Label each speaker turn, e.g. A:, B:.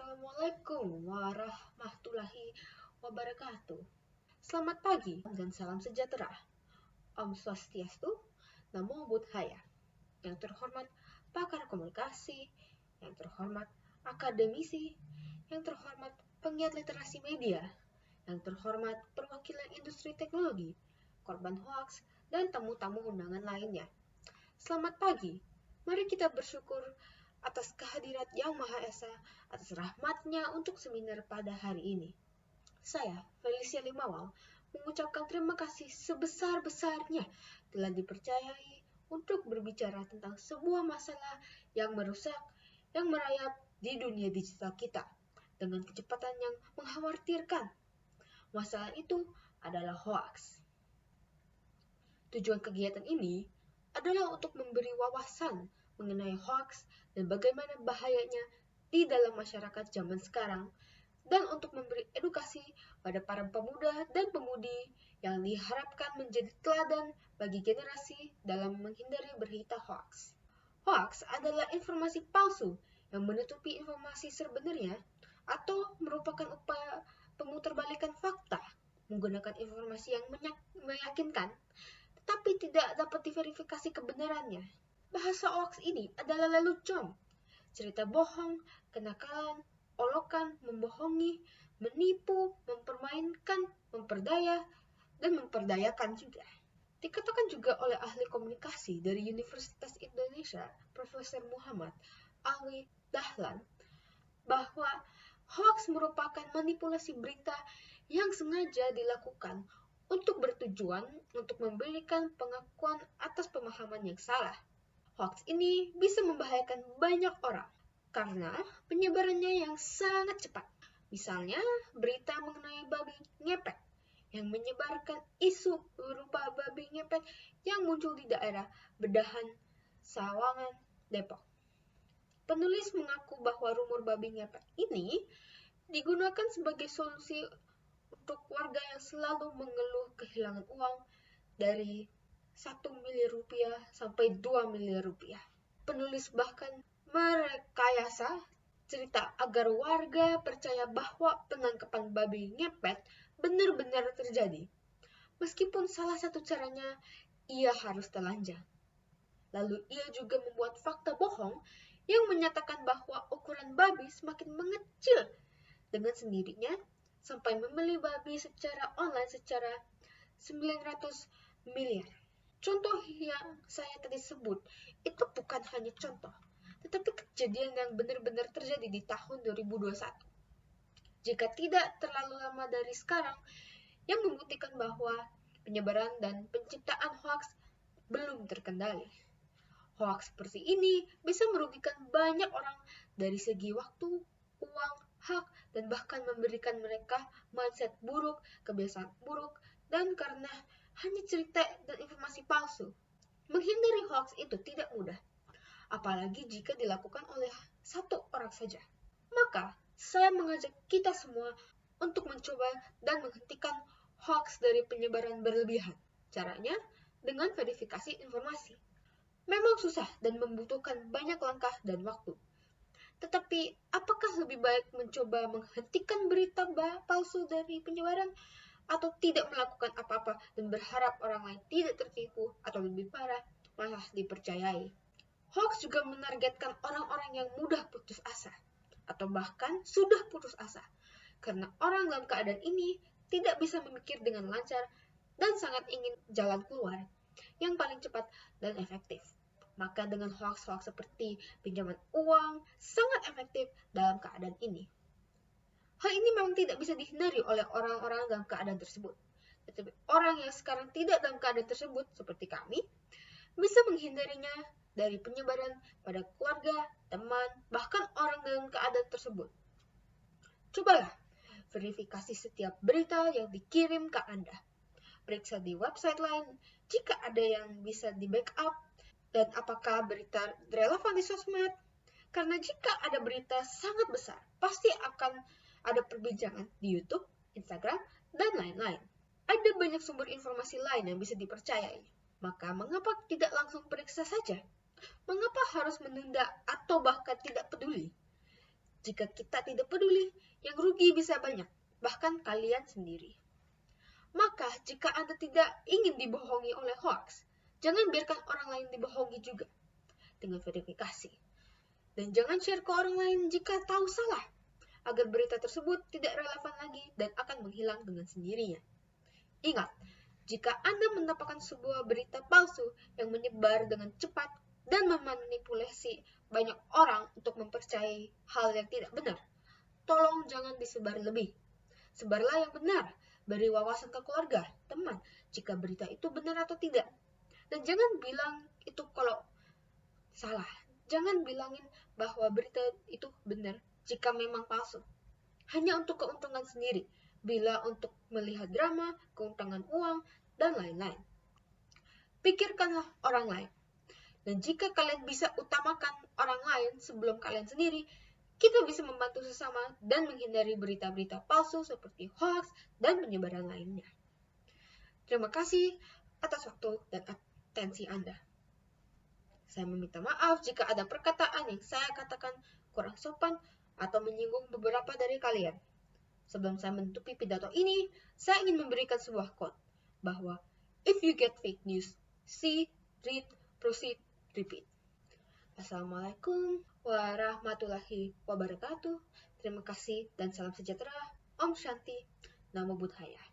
A: Assalamualaikum warahmatullahi wabarakatuh. Selamat pagi dan salam sejahtera. Om Swastiastu, Namo Buddhaya. Yang terhormat pakar komunikasi, yang terhormat akademisi, yang terhormat penggiat literasi media, yang terhormat perwakilan industri teknologi, korban hoaks, dan tamu-tamu undangan lainnya. Selamat pagi. Mari kita bersyukur atas kehadirat Yang Maha Esa, atas rahmatnya untuk seminar pada hari ini. Saya, Felicia Limawal, mengucapkan terima kasih sebesar-besarnya telah dipercayai untuk berbicara tentang sebuah masalah yang merusak, yang merayap di dunia digital kita dengan kecepatan yang mengkhawatirkan. Masalah itu adalah hoaks. Tujuan kegiatan ini adalah untuk memberi wawasan mengenai hoaks dan bagaimana bahayanya di dalam masyarakat zaman sekarang, dan untuk memberi edukasi pada para pemuda dan pemudi yang diharapkan menjadi teladan bagi generasi dalam menghindari berita hoaks. Hoaks adalah informasi palsu yang menutupi informasi sebenarnya atau merupakan upaya pemutarbalikan fakta menggunakan informasi yang meyakinkan tapi tidak dapat diverifikasi kebenarannya. Bahasa hoaks ini adalah lelucon, cerita bohong, kenakalan, olokan, membohongi, menipu, mempermainkan, memperdaya, dan memperdayakan juga. Dikatakan juga oleh ahli komunikasi dari Universitas Indonesia, Profesor Muhammad Alwi Dahlan, bahwa hoaks merupakan manipulasi berita yang sengaja dilakukan untuk bertujuan untuk memberikan pengakuan atas pemahaman yang salah. Hoaks ini bisa membahayakan banyak orang karena penyebarannya yang sangat cepat. Misalnya, berita mengenai babi ngepet yang menyebarkan isu berupa babi ngepet yang muncul di daerah Bedahan, Sawangan, Depok. Penulis mengaku bahwa rumor babi ngepet ini digunakan sebagai solusi untuk warga yang selalu mengeluh kehilangan uang dari 1 miliar rupiah sampai 2 miliar rupiah. Penulis bahkan merekayasa cerita agar warga percaya bahwa penangkapan babi ngepet benar-benar terjadi. Meskipun salah satu caranya ia harus telanjang. Lalu ia juga membuat fakta bohong yang menyatakan bahwa ukuran babi semakin mengecil dengan sendirinya sampai membeli babi secara online secara 900 miliar. Contoh yang saya tadi sebut itu bukan hanya contoh, tetapi kejadian yang benar-benar terjadi di tahun 2021. Jika tidak terlalu lama dari sekarang, yang membuktikan bahwa penyebaran dan penciptaan hoaks belum terkendali. Hoaks seperti ini bisa merugikan banyak orang dari segi waktu, uang, hak, dan bahkan memberikan mereka mindset buruk, kebiasaan buruk, dan karena hanya cerita dan informasi palsu. Menghindari hoaks itu tidak mudah, apalagi jika dilakukan oleh satu orang saja. Maka, saya mengajak kita semua untuk mencoba dan menghentikan hoaks dari penyebaran berlebihan. Caranya dengan verifikasi informasi. Memang susah dan membutuhkan banyak langkah dan waktu. Tetapi, apakah lebih baik mencoba menghentikan berita palsu dari penyebaran atau tidak melakukan apa-apa dan berharap orang lain tidak tertipu atau lebih parah, malah dipercayai? Hoax juga menargetkan orang-orang yang mudah putus asa atau bahkan sudah putus asa karena orang dalam keadaan ini tidak bisa memikir dengan lancar dan sangat ingin jalan keluar yang paling cepat dan efektif. Maka dengan hoax-hoax seperti pinjaman uang sangat efektif dalam keadaan ini. Hal ini memang tidak bisa dihindari oleh orang-orang dalam keadaan tersebut. Tetapi orang yang sekarang tidak dalam keadaan tersebut, seperti kami, bisa menghindarinya dari penyebaran pada keluarga, teman, bahkan orang dalam keadaan tersebut. Cobalah verifikasi setiap berita yang dikirim ke Anda. Periksa di website lain jika ada yang bisa di-backup dan apakah berita relevan di sosmed. Karena jika ada berita sangat besar, pasti akan ada perbincangan di YouTube, Instagram, dan lain-lain. Ada banyak sumber informasi lain yang bisa dipercayai. Maka mengapa tidak langsung periksa saja? Mengapa harus menunda atau bahkan tidak peduli? Jika kita tidak peduli, yang rugi bisa banyak, bahkan kalian sendiri. Maka, jika Anda tidak ingin dibohongi oleh hoax, jangan biarkan orang lain dibohongi juga dengan verifikasi. Dan jangan share ke orang lain jika tahu salah, agar berita tersebut tidak relevan lagi dan akan menghilang dengan sendirinya. Ingat, jika Anda mendapatkan sebuah berita palsu yang menyebar dengan cepat dan memanipulasi banyak orang untuk mempercayai hal yang tidak benar, tolong jangan disebar lebih. Sebarlah yang benar, beri wawasan ke keluarga, teman, jika berita itu benar atau tidak. Dan jangan bilang itu kalau salah. Jangan bilangin bahwa berita itu benar jika memang palsu. Hanya untuk keuntungan sendiri, bila untuk melihat drama, keuntungan uang, dan lain-lain. Pikirkanlah orang lain. Dan jika kalian bisa utamakan orang lain sebelum kalian sendiri, kita bisa membantu sesama dan menghindari berita-berita palsu seperti hoax dan penyebaran lainnya. Terima kasih atas waktu dan atensi Anda. Saya meminta maaf jika ada perkataan yang saya katakan kurang sopan atau menyinggung beberapa dari kalian. Sebelum saya menutupi pidato ini, saya ingin memberikan sebuah quote bahwa if you get fake news, see, read, proceed, repeat. Assalamualaikum warahmatullahi wabarakatuh. Terima kasih dan salam sejahtera. Om Shanti. Namo Buddhaya.